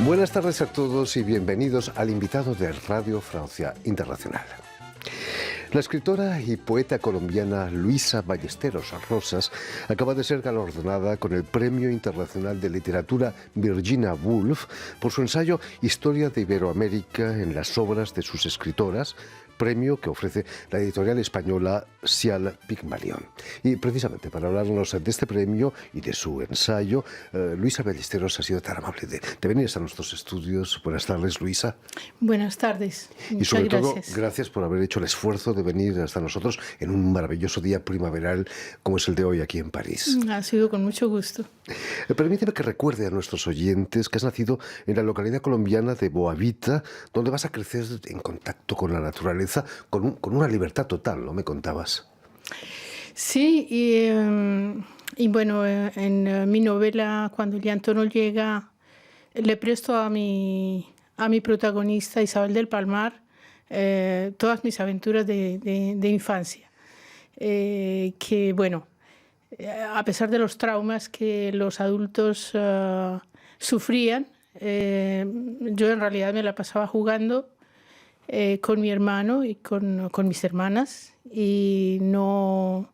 Buenas tardes a todos y bienvenidos al invitado de Radio Francia Internacional. La escritora y poeta colombiana Luisa Ballesteros Rosas acaba de ser galardonada con el Premio Internacional de Literatura Virginia Woolf por su ensayo Historia de Iberoamérica en las obras de sus escritoras, premio que ofrece la editorial española Sial Pigmalión. Y precisamente para hablarnos de este premio y de su ensayo, Luisa Ballesteros ha sido tan amable de venir a nuestros estudios. Buenas tardes, Luisa. Buenas tardes. Y sobre todo, gracias por haber hecho el esfuerzo de venir hasta nosotros en un maravilloso día primaveral como es el de hoy aquí en París. Ha sido con mucho gusto. Permíteme que recuerde a nuestros oyentes que has nacido en la localidad colombiana de Boavita, donde vas a crecer en contacto con la naturaleza, con una libertad total, ¿no? Me contabas. Sí, y bueno, en mi novela, Cuando el llanto no llega, le presto a mi protagonista, Isabel del Palmar, todas mis aventuras de infancia. Que bueno, a pesar de los traumas que los adultos sufrían, yo en realidad me la pasaba jugando con mi hermano y con mis hermanas, y no,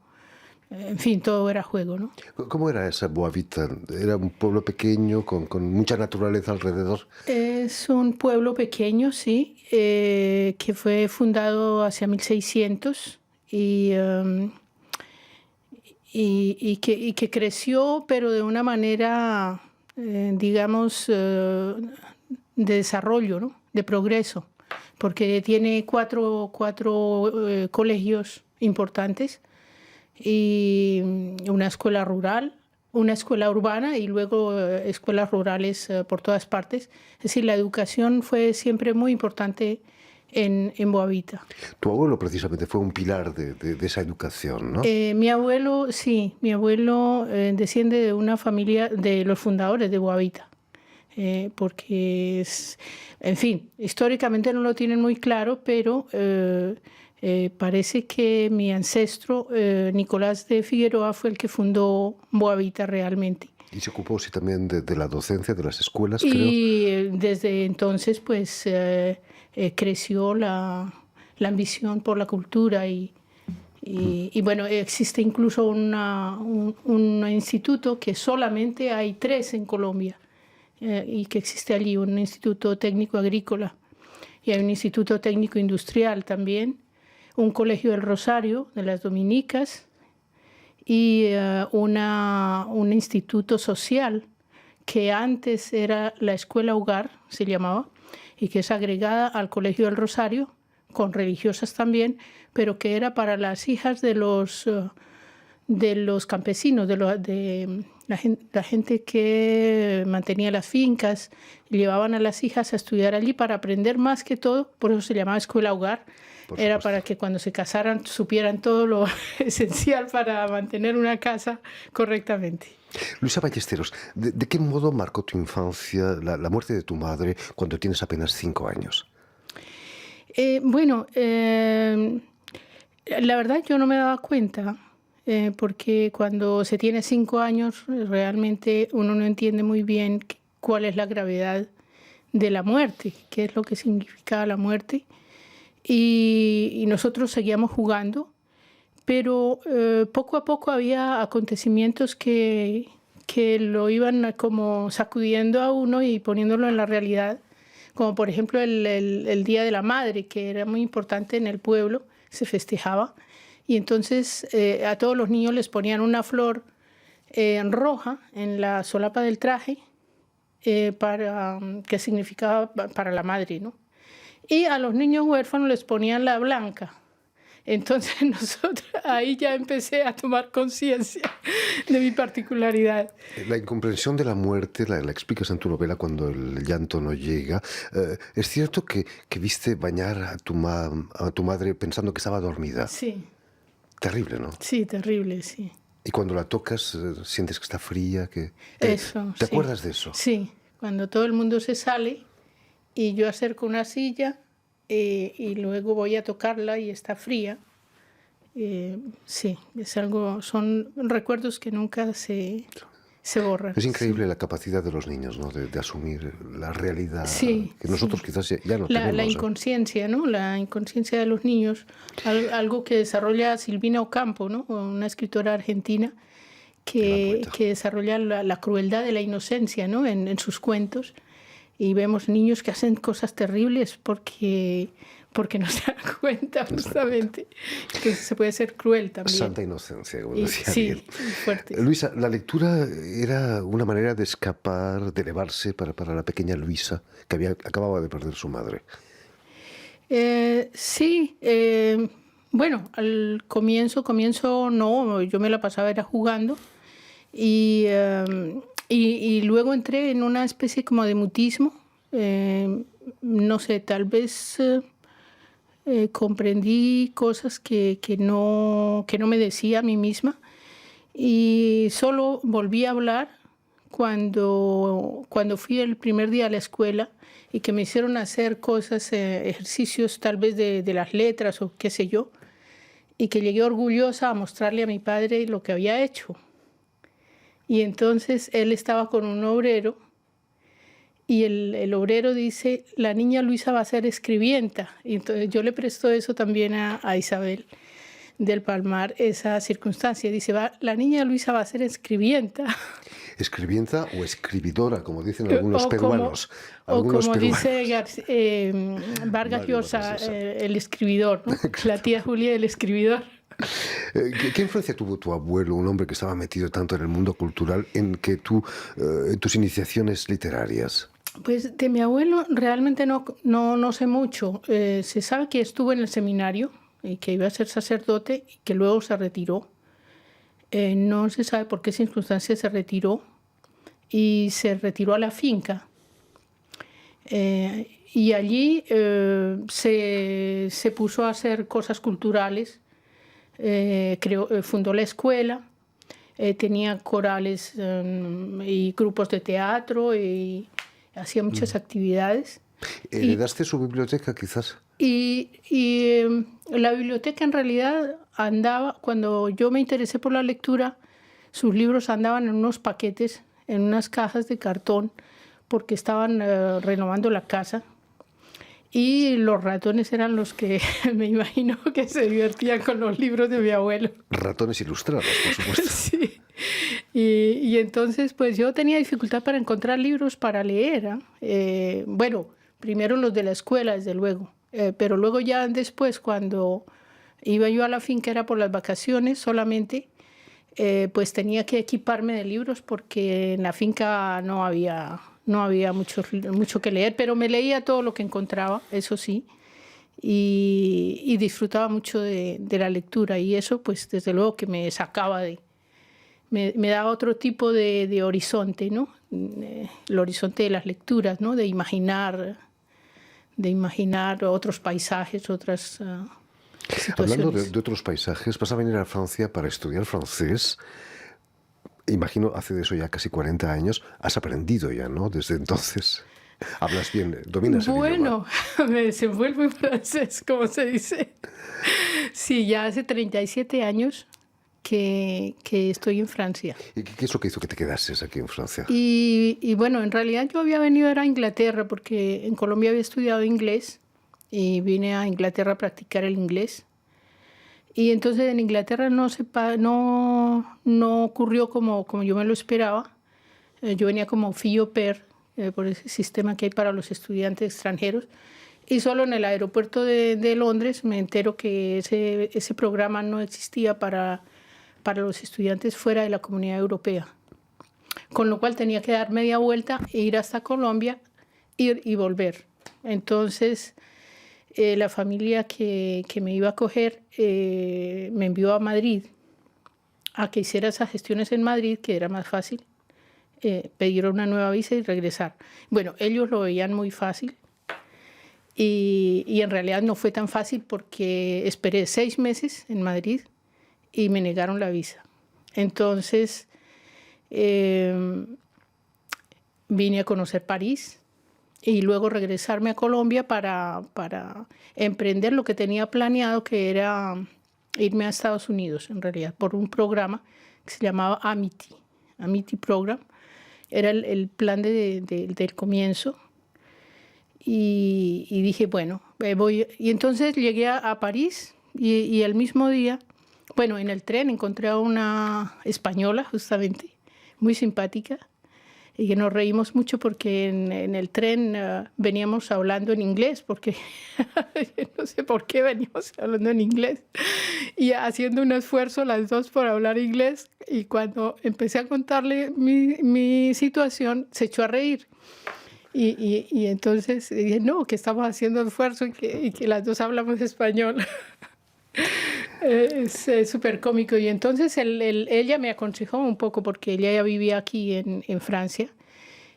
en fin, todo era juego, ¿no? ¿Cómo era esa Boavita? ¿Era un pueblo pequeño con mucha naturaleza alrededor? Es un pueblo pequeño, sí, que fue fundado hacia 1600 y que creció, pero de una manera, digamos, de desarrollo, ¿no? De progreso, porque tiene cuatro colegios importantes y una escuela rural, una escuela urbana y luego escuelas rurales por todas partes. Es decir, la educación fue siempre muy importante en Boavita. Tu abuelo precisamente fue un pilar de esa educación, ¿no? Mi abuelo, sí, mi abuelo desciende de una familia de los fundadores de Boavita. Porque en fin, históricamente no lo tienen muy claro, pero parece que mi ancestro, Nicolás de Figueroa, fue el que fundó Boavita realmente. Y se ocupó sí, también de la docencia, de las escuelas, creo. Y desde entonces pues creció la ambición por la cultura y bueno, existe incluso un instituto que solamente hay 3 en Colombia. Y que existe allí un instituto técnico agrícola y hay un instituto técnico industrial también, un colegio del Rosario de las Dominicas y un instituto social que antes era la escuela hogar, se llamaba, y que es agregada al colegio del Rosario, con religiosas también, pero que era para las hijas de los campesinos, de la gente que mantenía las fincas, llevaban a las hijas a estudiar allí para aprender más que todo, por eso se llamaba escuela hogar. Era para que cuando se casaran supieran todo lo esencial para mantener una casa correctamente. Luisa Ballesteros, ¿de qué modo marcó tu infancia la muerte de tu madre cuando tienes apenas 5 años? Bueno, la verdad yo no me daba cuenta. Porque cuando se tiene 5 años realmente uno no entiende muy bien cuál es la gravedad de la muerte, qué es lo que significa la muerte. Y nosotros seguíamos jugando, pero poco a poco había acontecimientos que lo iban como sacudiendo a uno y poniéndolo en la realidad, como por ejemplo el Día de la Madre, que era muy importante en el pueblo, se festejaba. Y entonces a todos los niños les ponían una flor roja en la solapa del traje que significaba para la madre, ¿no? Y a los niños huérfanos les ponían la blanca. Entonces ahí ya empecé a tomar conciencia de mi particularidad. La incomprensión de la muerte la explicas en tu novela Cuando el llanto no llega. ¿Es cierto que viste bañar a tu madre pensando que estaba dormida? Sí. Terrible, ¿no? Sí, terrible, sí. Y cuando la tocas, sientes que está fría, Eso, ¿Te sí. acuerdas de eso? Sí, cuando todo el mundo se sale y yo acerco una silla y luego voy a tocarla y está fría. Sí, es algo, son recuerdos que nunca se se borran. Es increíble la capacidad de los niños, ¿no? De asumir la realidad Sí, que nosotros quizás ya no la tenemos. inconsciencia, ¿no? La inconsciencia de los niños, algo que desarrolla Silvina Ocampo, ¿no? Una escritora argentina Gran poeta. que desarrolla la crueldad de la inocencia, ¿no? En sus cuentos. Y vemos niños que hacen cosas terribles porque no se dan cuenta, justamente. Entonces se puede ser cruel también. Santa inocencia, como decía sí, alguien. fuerte. Luisa, la lectura era una manera de escapar, de elevarse para la pequeña Luisa, que acababa de perder su madre. Sí, bueno, al comienzo no, yo me la pasaba era jugando y luego entré en una especie como de mutismo, no sé, tal vez comprendí cosas que no me decía a mí misma y solo volví a hablar cuando fui el primer día a la escuela y que me hicieron hacer cosas, ejercicios tal vez de las letras o qué sé yo, y que llegué orgullosa a mostrarle a mi padre lo que había hecho. Y entonces él estaba con un obrero y el obrero dice, la niña Luisa va a ser escribienta. Y entonces yo le presto eso también a Isabel del Palmar, esa circunstancia. Dice, la niña Luisa va a ser escribienta. Escribienta o escribidora, como dicen algunos peruanos. Dice Vargas Llosa, el escribidor, ¿no? Claro. La tía Julia, el escribidor. ¿Qué influencia tuvo tu abuelo, un hombre que estaba metido tanto en el mundo cultural, en tus iniciaciones literarias? Pues de mi abuelo realmente no sé mucho. Se sabe que estuvo en el seminario y que iba a ser sacerdote y que luego se retiró. No se sabe por qué circunstancias se retiró y se retiró a la finca. Y allí se puso a hacer cosas culturales, fundó la escuela, tenía corales y grupos de teatro y hacía muchas actividades. ¿Heredaste su biblioteca quizás? Y la biblioteca en realidad andaba, cuando yo me interesé por la lectura, sus libros andaban en unos paquetes, en unas cajas de cartón, porque estaban renovando la casa. Y los ratones eran los que me imagino que se divertían con los libros de mi abuelo. Ratones ilustrados, por supuesto. Sí. Y entonces, pues yo tenía dificultad para encontrar libros para leer. Bueno, primero los de la escuela, desde luego. Pero luego ya después, cuando iba yo a la finca, era por las vacaciones solamente, pues tenía que equiparme de libros porque en la finca no había mucho que leer, pero me leía todo lo que encontraba, eso sí, y disfrutaba mucho de la lectura y eso pues desde luego que me sacaba me daba otro tipo de horizonte, ¿no? El horizonte de las lecturas, ¿no? De imaginar otros paisajes, otras situaciones. Hablando de otros paisajes, vas a venir a Francia para estudiar francés. Imagino, hace de eso ya casi 40 años, has aprendido ya, ¿no? Desde entonces. Hablas bien, dominas el idioma. Bueno, me desenvuelvo en francés, como se dice. Sí, ya hace 37 años que estoy en Francia. ¿Y qué es lo que hizo que te quedases aquí en Francia? Y bueno, en realidad yo había venido a Inglaterra porque en Colombia había estudiado inglés y vine a Inglaterra a practicar el inglés. Y entonces en Inglaterra no ocurrió como yo me lo esperaba. Yo venía como fille au pair, por ese sistema que hay para los estudiantes extranjeros. Y solo en el aeropuerto de Londres me entero que ese programa no existía para los estudiantes fuera de la Comunidad Europea. Con lo cual tenía que dar media vuelta e ir hasta Colombia, ir y volver. Entonces la familia que me iba a acoger me envió a Madrid a que hiciera esas gestiones en Madrid, que era más fácil, pedir una nueva visa y regresar. Bueno, ellos lo veían muy fácil y en realidad no fue tan fácil porque esperé 6 meses en Madrid y me negaron la visa. Entonces vine a conocer París y luego regresarme a Colombia para emprender lo que tenía planeado, que era irme a Estados Unidos, en realidad, por un programa que se llamaba Amity. Amity Program. Era el plan del comienzo. Y dije, bueno, voy. Y entonces llegué a París y el mismo día, bueno, en el tren encontré a una española, justamente, muy simpática, y que nos reímos mucho porque en el tren veníamos hablando en inglés, porque no sé por qué veníamos hablando en inglés, y haciendo un esfuerzo las dos por hablar inglés, y cuando empecé a contarle mi situación, se echó a reír. Y entonces dije, no, que estamos haciendo esfuerzo y que las dos hablamos español. Es súper cómico. Y entonces ella me aconsejó un poco, porque ella ya vivía aquí en Francia,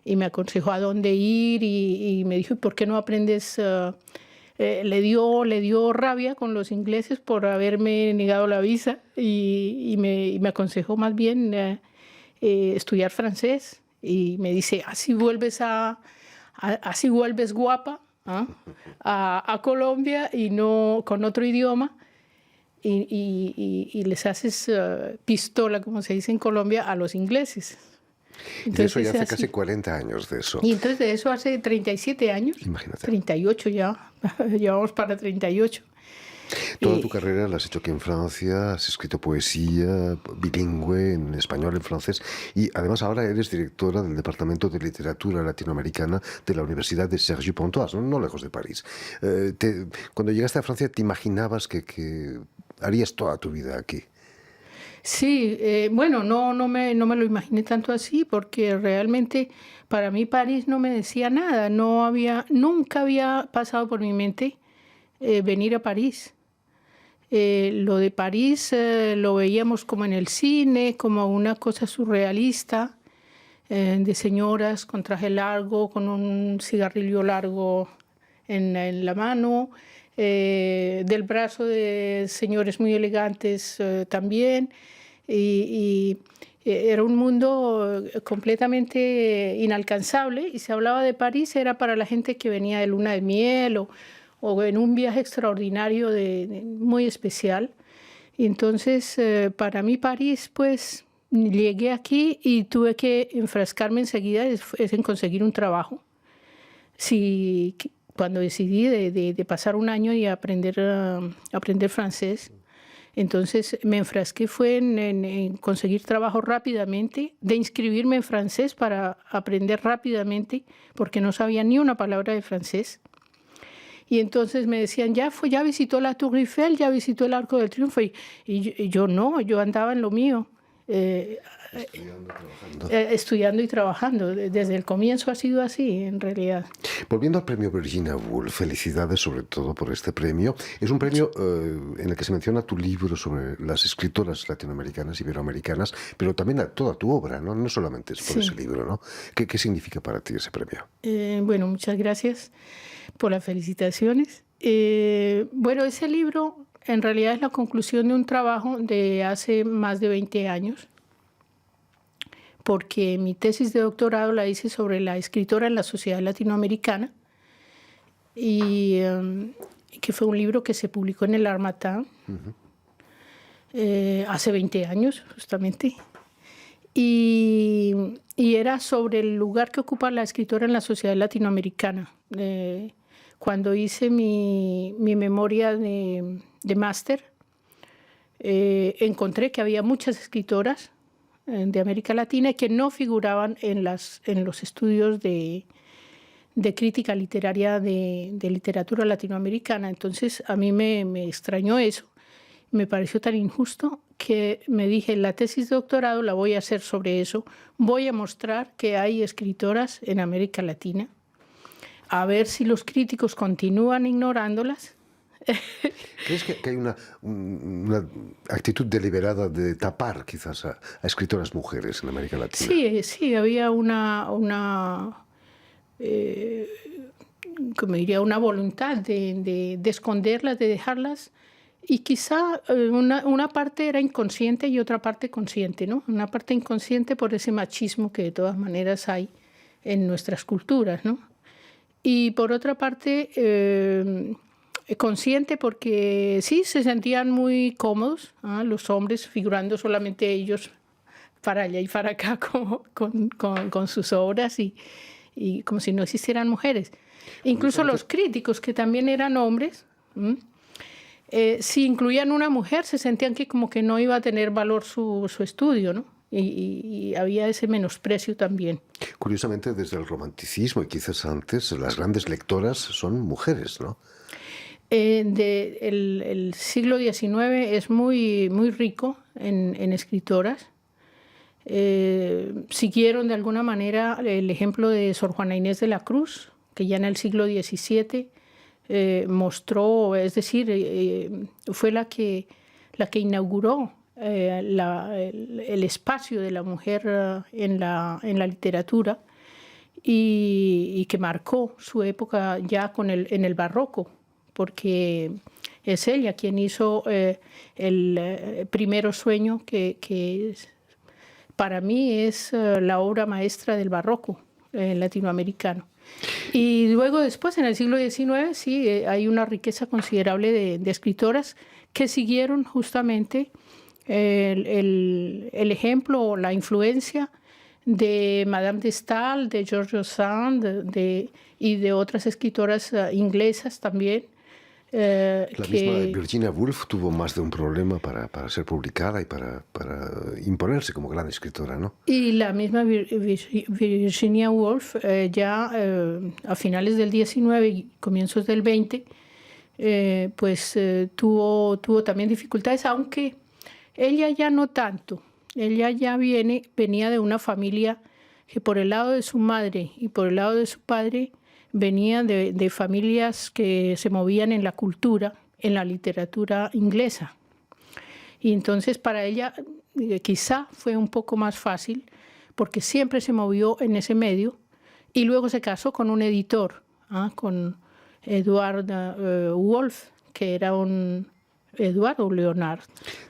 y me aconsejó a dónde ir y me dijo, ¿por qué no aprendes? Le dio rabia con los ingleses por haberme negado la visa y me aconsejó más bien estudiar francés. Y me dice, así vuelves guapa, ¿ah? a Colombia y no con otro idioma. Y les haces pistola, como se dice en Colombia, a los ingleses. Entonces, y de eso ya hace casi 40 años de eso. Y entonces de eso hace 37 años. Imagínate. 38 ya, llevamos para 38. Toda tu carrera la has hecho aquí en Francia, has escrito poesía bilingüe en español, en francés, y además ahora eres directora del Departamento de Literatura Latinoamericana de la Universidad de Cergy-Pontoise, no lejos de París. Cuando llegaste a Francia, ¿te imaginabas que harías toda tu vida aquí? Sí, bueno, no me lo imaginé tanto así, porque realmente para mí París no me decía nada. Nunca había pasado por mi mente venir a París. Lo de París lo veíamos como en el cine, como una cosa surrealista, de señoras con traje largo, con un cigarrillo largo en la mano, del brazo de señores muy elegantes también. Y era un mundo completamente inalcanzable, y se hablaba de París, era para la gente que venía de luna de miel o en un viaje extraordinario muy especial. Y entonces, para mí París, pues, llegué aquí y tuve que enfrascarme enseguida en conseguir un trabajo. Sí, cuando decidí de pasar un año y aprender francés, entonces me enfrasqué fue en conseguir trabajo rápidamente, de inscribirme en francés para aprender rápidamente, porque no sabía ni una palabra de francés. Y entonces me decían, ya visitó la Tour Eiffel, ya visitó el Arco del Triunfo. Y yo no, yo andaba en lo mío. Estudiando y trabajando. Desde el comienzo ha sido así, en realidad. Volviendo al premio Virginia Woolf, felicidades sobre todo por este premio. Es un premio en el que se menciona tu libro sobre las escritoras latinoamericanas, iberoamericanas, pero también a toda tu obra, ¿no? No solamente es por ese libro, ¿no? ¿Qué significa para ti ese premio? Bueno, muchas gracias por las felicitaciones. Bueno, ese libro en realidad es la conclusión de un trabajo de hace más de 20 años, porque mi tesis de doctorado la hice sobre la escritora en la sociedad latinoamericana, y que fue un libro que se publicó en el Harmattan hace 20 años, justamente. Y era sobre el lugar que ocupa la escritora en la sociedad latinoamericana. Cuando hice mi memoria de máster, encontré que había muchas escritoras de América Latina que no figuraban en los estudios de crítica literaria de literatura latinoamericana. Entonces a mí me extrañó eso, me pareció tan injusto que me dije, la tesis de doctorado la voy a hacer sobre eso, voy a mostrar que hay escritoras en América Latina, a ver si los críticos continúan ignorándolas. ¿Crees que hay una actitud deliberada de tapar quizás a escritoras mujeres en América Latina? Sí, había una voluntad de esconderlas, de dejarlas, y quizá una parte era inconsciente y otra parte consciente, ¿no? Una parte inconsciente por ese machismo que de todas maneras hay en nuestras culturas, ¿no? Y por otra parte consciente porque sí se sentían muy cómodos, los hombres figurando solamente ellos para allá y para acá con sus obras y como si no existieran mujeres. Incluso los críticos, que también eran hombres, si incluían una mujer, se sentían que como que no iba a tener valor su estudio, ¿no? Y había ese menosprecio también. Curiosamente, desde el romanticismo y quizás antes, las grandes lectoras son mujeres, ¿no? El siglo XIX es muy, muy rico en escritoras. Siguieron de alguna manera el ejemplo de Sor Juana Inés de la Cruz, que ya en el siglo XVII mostró, es decir, fue la que inauguró el espacio de la mujer en la literatura y que marcó su época ya en el barroco, porque es ella quien hizo el Primero Sueño, que para mí es la obra maestra del barroco latinoamericano. Y luego después, en el siglo XIX, sí, hay una riqueza considerable de escritoras que siguieron justamente el ejemplo, la influencia de Madame de Staël, de George Sand y de otras escritoras inglesas también. La misma Virginia Woolf tuvo más de un problema para ser publicada y para imponerse como gran escritora, ¿no? Y la misma Virginia Woolf ya a finales del XIX y comienzos del XX tuvo también dificultades, aunque ella ya no tanto. Ella ya venía de una familia que por el lado de su madre y por el lado de su padre venía de familias que se movían en la cultura, en la literatura inglesa. Y entonces para ella quizá fue un poco más fácil porque siempre se movió en ese medio y luego se casó con un editor, con Edward Wolff, que era un Eduardo Leonard.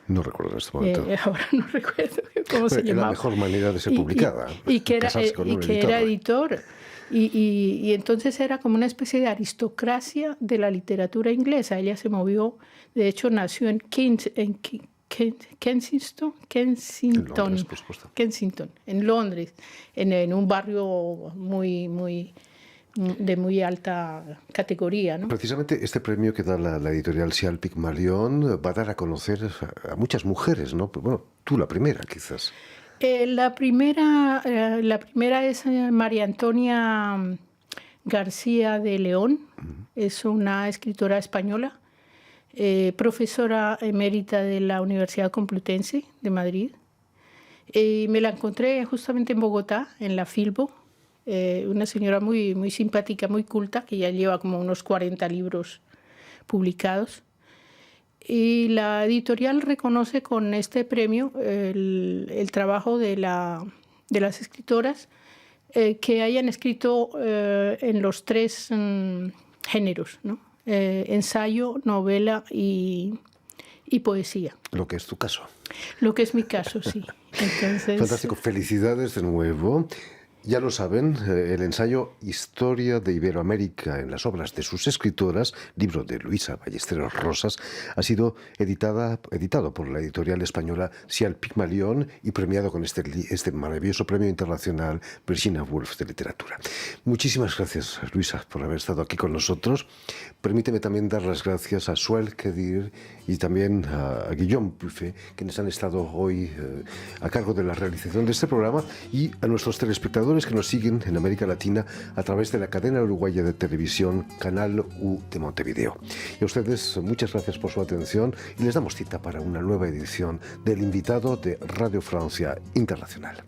No recuerdo en este momento. Ahora no recuerdo cómo se llamaba. La mejor manera de ser publicada. Y que era editor. Y entonces era como una especie de aristocracia de la literatura inglesa. Ella se movió, de hecho nació en Kensington, en Londres, en un barrio de muy alta categoría, ¿no? Precisamente este premio que da la editorial Sial Pygmalion va a dar a conocer a muchas mujeres, ¿no? Bueno, tú la primera, quizás. La primera es María Antonia García de León. Es una escritora española, profesora emérita de la Universidad Complutense de Madrid. Me la encontré justamente en Bogotá, en la Filbo. Una señora muy, muy simpática, muy culta, que ya lleva como unos 40 libros publicados. Y la editorial reconoce con este premio el trabajo de las escritoras que hayan escrito en los tres géneros, ¿no? Ensayo, novela y poesía. Lo que es tu caso. Lo que es mi caso, sí. Entonces, fantástico, felicidades de nuevo. Ya lo saben, el ensayo Historia de Iberoamérica en las obras de sus escritoras, libro de Luisa Ballesteros Rosas, ha sido editado por la editorial española Sial Pygmalion y premiado con este maravilloso premio internacional Virginia Woolf de literatura. Muchísimas gracias, Luisa, por haber estado aquí con nosotros. Permíteme también dar las gracias a Suel Kedir y también a Guillaume Buffet, quienes han estado hoy a cargo de la realización de este programa, y a nuestros telespectadores que nos siguen en América Latina a través de la cadena uruguaya de televisión Canal U de Montevideo. Y a ustedes muchas gracias por su atención y les damos cita para una nueva edición del Invitado de Radio Francia Internacional.